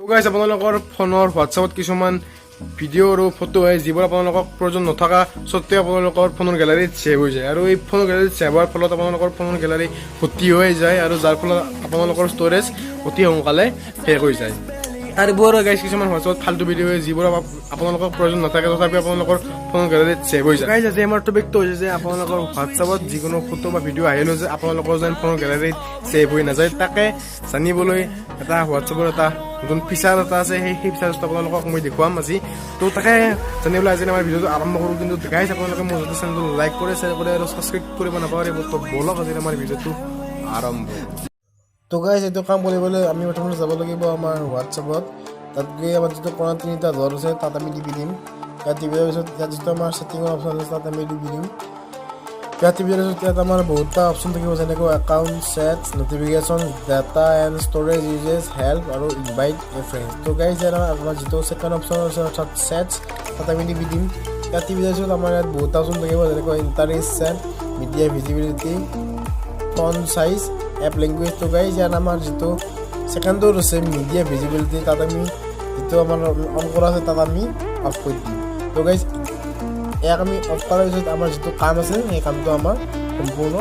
Guys আপোনালোকৰ ফোনৰ হোৱাটছআপত কিছুমান ভিডিঅ' আৰু ফটো হয় যিবোৰ আপোনালোকক প্ৰয়োজন নথকা স্বত্তেও আপোনালোকৰ ফোনৰ গেলাৰীত ছেভ হৈ যায় আৰু এই ফোনৰ গেলাৰীত ছেভ হোৱাৰ ফলত আপোনালোকৰ ফোনৰ গেলাৰী ভৰ্তি হৈ যায় আৰু যাৰ ফলত আপোনালোকৰ ষ্ট'ৰেজ অতি সোনকালে শেষ হৈ যায়। আৰু এইবোৰ গাইজ কিছুমান হোৱাটছআপত ফাল্টু ভিডিঅ' হয় যিবোৰ আপোনালোকৰ প্ৰয়োজন নাথাকে তথাপিও আপোনালোকৰ ফোনৰ গেলাৰীত ছেভ হৈ যায়। গাইজ আজি আমাৰ টপিকটো হৈছে যে আপোনালোকৰ হোৱাটছআপত যিকোনো ফটো বা ভিডিঅ' আহিলেও যে আপোনালোকৰ যেন ফোনৰ গেলাৰীত ছেভ হৈ নাযায় তাকে জানিবলৈ এটা হোৱাটছআপৰ এটা নতুন ফিচাৰ এটা আছে সেই ফিচাৰটো আপোনালোকক মই দেখুৱাম আজি। তো তাকে জানিবলৈ আজি আমাৰ ভিডিঅ'টো আৰম্ভ কৰোঁ। কিন্তু গাইজ আপোনালোকে মোৰ যদি চেনেলটো লাইক কৰে শ্বেয়াৰ কৰে আৰু ছাবস্ক্ৰাইব কৰিব নাপাহৰিব। তো ব'লক আজি আমাৰ ভিডিঅ'টো আৰম্ভ। তো গাইজ এইটো কাম কৰিবলৈ আমি প্ৰথমতে যাব লাগিব আমাৰ হোৱাটছআপত। তাত গৈ আমাৰ যিটো পুৰণা তিনিটা দল আছে তাত আমি টিপি দিম। ইয়াত টিপি দিয়াৰ পিছত ইয়াত যিটো আমাৰ ছেটিঙৰ অপশ্যন আছে তাত আমি টিপি দিম। ইয়াত টিপি দিয়াৰ পিছত ইয়াত আমাৰ বহুতটা অপশ্যন থাকিব যেনেকৈ account, sets, notification, data and storage uses, help আৰু ইনভাইট এ ফ্ৰেণ্ড। তো গাইজ ইয়াত আমাৰ যিটো ছেকেণ্ড অপশ্যন আছে অৰ্থাৎ ছেটছ তাত আমি টিপি দিম। ইয়াত টিপি দিয়াৰ পিছত আমাৰ ইয়াত বহুতটা অপশ্যন থাকিব যেনেকৈ interest, set, media visibility, font size, app language. তো গাইজ ইয়াত আমাৰ যিটো ছেকেণ্ডৰ আছে মিডিয়া ভিজিবিলিটি তাত আমি যিটো আমাৰ অন কৰা আছে তাত আমি অফ কৰি দিম। তো গাইজ ইয়াক আমি অফ কৰাৰ পিছত আমাৰ যিটো কাম আছে সেই কামটো আমাৰ সম্পূৰ্ণ